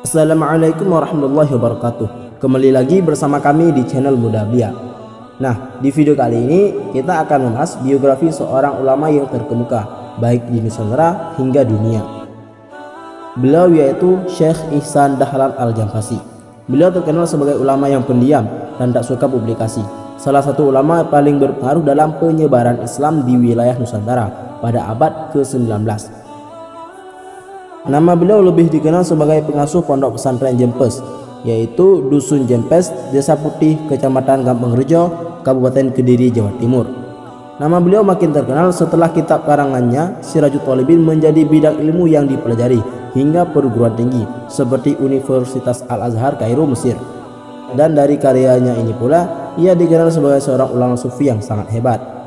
Assalamualaikum warahmatullahi wabarakatuh. Kembali lagi bersama kami di channel Muda Bia. Nah, di video kali ini kita akan membahas biografi seorang ulama yang terkemuka baik di Nusantara hingga dunia. Beliau yaitu Syekh Ihsan Dahlan Al-Jampasi. Beliau terkenal sebagai ulama yang pendiam dan tak suka publikasi. Salah satu ulama paling berpengaruh dalam penyebaran Islam di wilayah Nusantara pada abad ke-19. Nama beliau lebih dikenal sebagai pengasuh pondok pesantren Jempes, yaitu Dusun Jempes, Desa Putih, Kecamatan Gampeng Rejo, Kabupaten Kediri, Jawa Timur. Nama beliau makin terkenal setelah kitab karangannya Sirajut Thalibin menjadi bidang ilmu yang dipelajari hingga perguruan tinggi seperti Universitas Al-Azhar Kairo, Mesir. Dan dari karyanya ini pula ia dikenal sebagai seorang ulama sufi yang sangat hebat.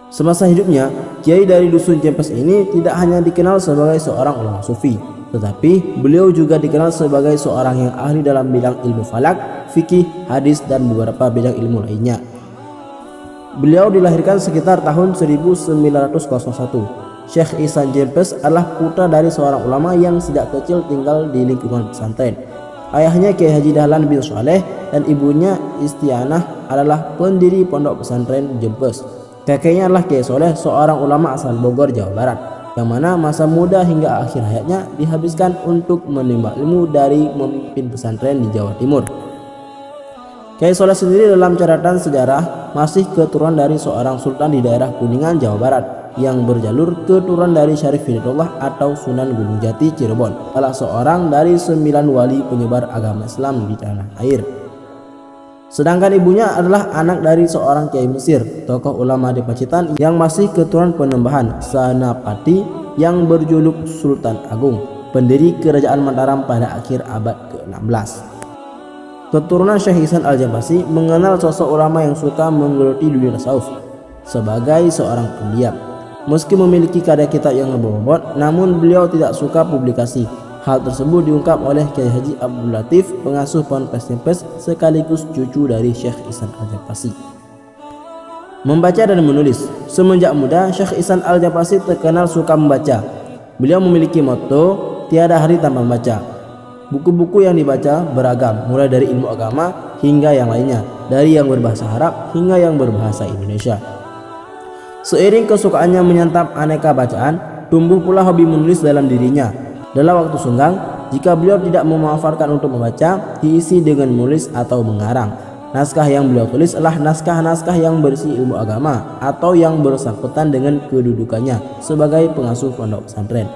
Semasa hidupnya, kiai dari Dusun Jempes ini tidak hanya dikenal sebagai seorang ulama sufi, tetapi beliau juga dikenal sebagai seorang yang ahli dalam bidang ilmu falak, fikih, hadis, dan beberapa bidang ilmu lainnya. Beliau dilahirkan sekitar tahun 1901. Syekh Ihsan Jempes adalah putra dari seorang ulama yang sejak kecil tinggal di lingkungan pesantren. Ayahnya Kiai Haji Dahlan bin Saleh dan ibunya Istianah adalah pendiri pondok pesantren Jempes. Kakeknya adalah Kiai Soleh, seorang ulama asal Bogor, Jawa Barat, yang mana masa muda hingga akhir hayatnya dihabiskan untuk menimba ilmu dari memimpin pesantren di Jawa Timur. Kiai Soleh sendiri dalam catatan sejarah masih keturunan dari seorang sultan di daerah Kuningan, Jawa Barat, yang berjalur keturunan dari Syarif Hidayatullah atau Sunan Gunung Jati, Cirebon, salah seorang dari 9 wali penyebar agama Islam di tanah air. Sedangkan ibunya adalah anak dari seorang kiai Mesir, tokoh ulama di Pacitan yang masih keturunan Penembahan Sanapati yang berjuluk Sultan Agung, pendiri kerajaan Mataram pada akhir abad ke-16. Keturunan Syekh Ihsan Al-Jampasi mengenal sosok ulama yang suka menggeluti dunia tasawuf sebagai seorang pendiam. Meski memiliki karya kitab yang berbobot, namun beliau tidak suka publikasi. Hal tersebut diungkap oleh Kiai Haji Abdul Latif, pengasuh Ponpes Jempes sekaligus cucu dari Syekh Ihsan Al-Jampasi. Membaca dan menulis. Semenjak muda, Syekh Ihsan Al-Jampasi terkenal suka membaca. Beliau memiliki motto, tiada hari tanpa membaca. Buku-buku yang dibaca beragam, mulai dari ilmu agama hingga yang lainnya, dari yang berbahasa Arab hingga yang berbahasa Indonesia. Seiring kesukaannya menyantap aneka bacaan, tumbuh pula hobi menulis dalam dirinya. Dalam waktu senggang, jika beliau tidak memanfaatkan untuk membaca, diisi dengan menulis atau mengarang. Naskah yang beliau tulis adalah naskah-naskah yang berisi ilmu agama atau yang bersangkutan dengan kedudukannya sebagai pengasuh pondok pesantren.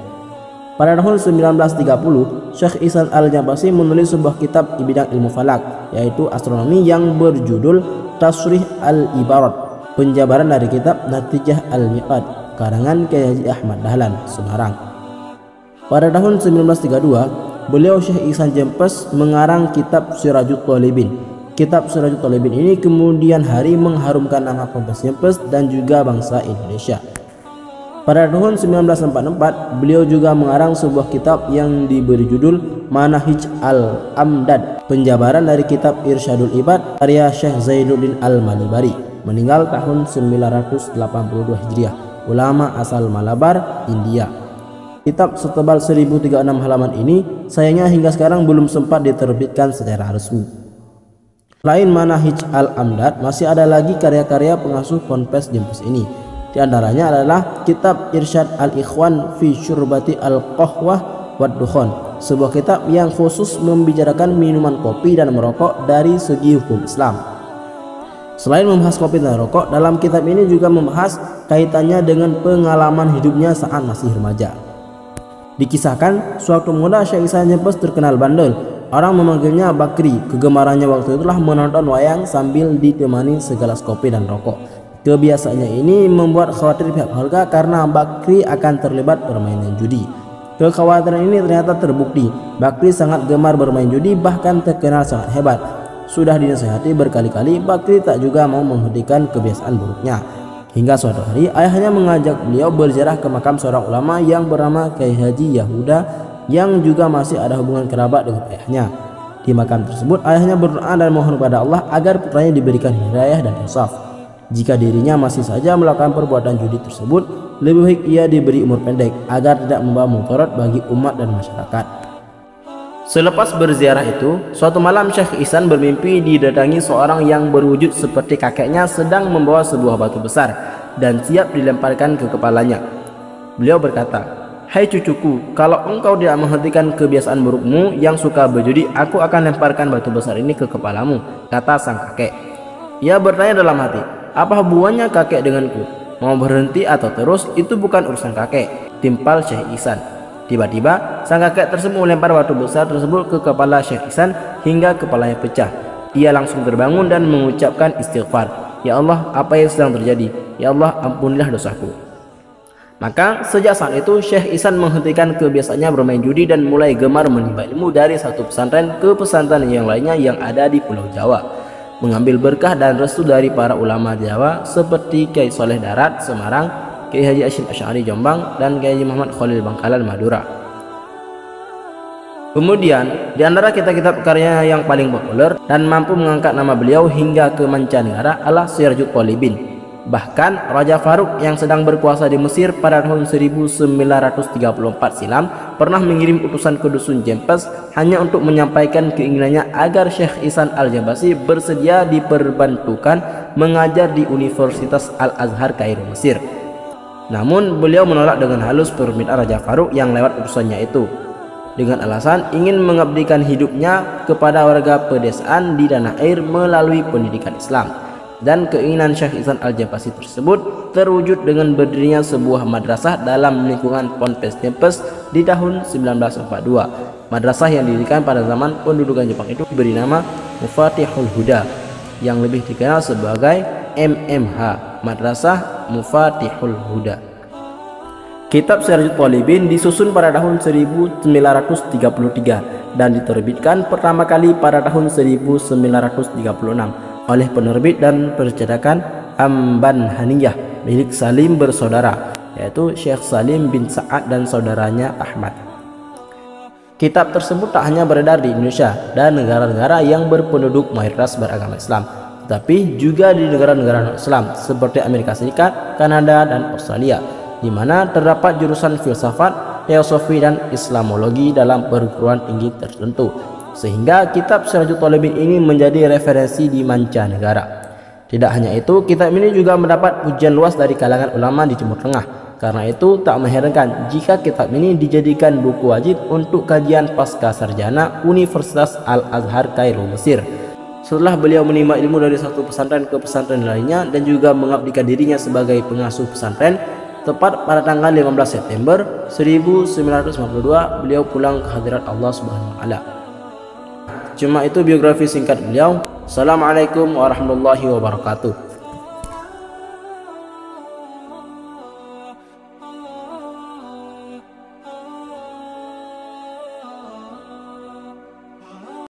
Pada tahun 1930, Syekh Ihsan Al-Jampasi menulis sebuah kitab di bidang ilmu falak, yaitu astronomi, yang berjudul Tashrih Al-Ibarat, penjabaran dari kitab Natijah Al-Miqat, karangan Kiai Haji Ahmad Dahlan, Semarang. Pada tahun 1932, beliau Syekh Ihsan Jempes mengarang kitab Sirajut Thalibin. Kitab Sirajut Thalibin ini kemudian hari mengharumkan nama Ponpes Jempes dan juga bangsa Indonesia. Pada tahun 1944, beliau juga mengarang sebuah kitab yang diberi judul Manahij Al-Amdad, penjabaran dari kitab Irsyadul Ibad karya Syekh Zainuddin Al-Malibari, meninggal tahun 982 Hijriah, ulama asal Malabar, India. Kitab setebal 1036 halaman ini sayangnya hingga sekarang belum sempat diterbitkan secara resmi. Selain Manahij Al-Amdad, masih ada lagi karya-karya pengasuh Ponpes Jempes ini. Di antaranya adalah kitab Irsyad Al-Ikhwan fi Syurbati Al-Qahwah wad Dukhon, sebuah kitab yang khusus membicarakan minuman kopi dan merokok dari segi hukum Islam. Selain membahas kopi dan rokok, dalam kitab ini juga membahas kaitannya dengan pengalaman hidupnya saat masih remaja. Dikisahkan, suatu muda Syekh Ihsan Jempes terkenal bandel. Orang memanggilnya Bakri. Kegemarannya waktu itulah menonton wayang sambil ditemani segelas kopi dan rokok. Kebiasaannya ini membuat khawatir pihak keluarga karena Bakri akan terlibat permainan judi. Kekhawatiran ini ternyata terbukti. Bakri sangat gemar bermain judi, bahkan terkenal sangat hebat. Sudah dinasihati berkali-kali, Bakri tak juga mau menghentikan kebiasaan buruknya. Hingga suatu hari ayahnya mengajak beliau berziarah ke makam seorang ulama yang bernama Kiai Haji Yahuda, yang juga masih ada hubungan kerabat dengan ayahnya. Di makam tersebut ayahnya berdoa dan mohon kepada Allah agar putranya diberikan hidayah dan insaf. Jika dirinya masih saja melakukan perbuatan judi tersebut, lebih baik ia diberi umur pendek agar tidak membawa mudarat bagi umat dan masyarakat. Selepas berziarah itu, suatu malam Syekh Ihsan bermimpi didatangi seorang yang berwujud seperti kakeknya sedang membawa sebuah batu besar dan siap dilemparkan ke kepalanya. Beliau berkata, "Hai cucuku, kalau engkau tidak menghentikan kebiasaan burukmu yang suka berjudi, aku akan lemparkan batu besar ini ke kepalamu," kata sang kakek. Ia bertanya dalam hati, "Apa hubungannya kakek denganku? Mau berhenti atau terus, itu bukan urusan kakek," timpal Syekh Ihsan. Tiba-tiba sang kakek tersebut melempar batu besar tersebut ke kepala Syekh Ihsan hingga kepalanya pecah. Ia langsung terbangun dan mengucapkan istighfar, "Ya Allah, apa yang sedang terjadi? Ya Allah, ampunilah dosaku." Maka sejak saat itu Syekh Ihsan menghentikan kebiasaannya bermain judi dan mulai gemar menimba ilmu dari satu pesantren ke pesantren yang lainnya yang ada di Pulau Jawa, mengambil berkah dan restu dari para ulama Jawa seperti Kiai Soleh Darat Semarang, Kiai Haji Hasyim Asy'ari Jombang, dan Kiai Haji Muhammad Khalil Bangkalan Madura. Kemudian di antara kitab-kitab karya yang paling populer dan mampu mengangkat nama beliau hingga ke mancanegara adalah Sirajul Talibin. Bahkan Raja Faruk yang sedang berkuasa di Mesir pada tahun 1934 silam pernah mengirim utusan ke dusun Jempes hanya untuk menyampaikan keinginannya agar Syekh Ihsan Al-Jambasi bersedia diperbantukan mengajar di Universitas Al-Azhar Kairo, Mesir. Namun beliau menolak dengan halus permintaan Raja Faruk yang lewat utusannya itu, dengan alasan ingin mengabdikan hidupnya kepada warga pedesaan di tanah air melalui pendidikan Islam. Dan keinginan Syekh Ihsan Al-Jambasi tersebut terwujud dengan berdirinya sebuah madrasah dalam lingkungan Ponpes Jempes di tahun 1942. Madrasah yang didirikan pada zaman pendudukan Jepang itu diberi nama Mufatihul Huda, yang lebih dikenal sebagai MMH, Madrasah Mufatihul Huda. Kitab Sirajul Talibin disusun pada tahun 1933 dan diterbitkan pertama kali pada tahun 1936 oleh penerbit dan percetakan Amban Haniyah milik Salim bersaudara, yaitu Syekh Salim bin Sa'ad dan saudaranya Ahmad. Kitab tersebut tak hanya beredar di Indonesia dan negara-negara yang berpenduduk mayoritas beragama Islam, tapi juga di negara-negara non-Islam seperti Amerika Serikat, Kanada, dan Australia, di mana terdapat jurusan filsafat, teosofi, dan Islamologi dalam perguruan tinggi tertentu, sehingga kitab Sirajul Talibin ini menjadi referensi di mancanegara. Tidak hanya itu, kitab ini juga mendapat pujian luas dari kalangan ulama di Timur Tengah. Karena itu tak mengherankan jika kitab ini dijadikan buku wajib untuk kajian pasca sarjana Universitas Al-Azhar Kairo, Mesir. Setelah beliau menimba ilmu dari satu pesantren ke pesantren lainnya dan juga mengabdikan dirinya sebagai pengasuh pesantren, tepat pada tanggal 15 September 1952 beliau pulang ke hadirat Allah Subhanahu wa taala. Cuma itu biografi singkat beliau. Assalamualaikum warahmatullahi wabarakatuh.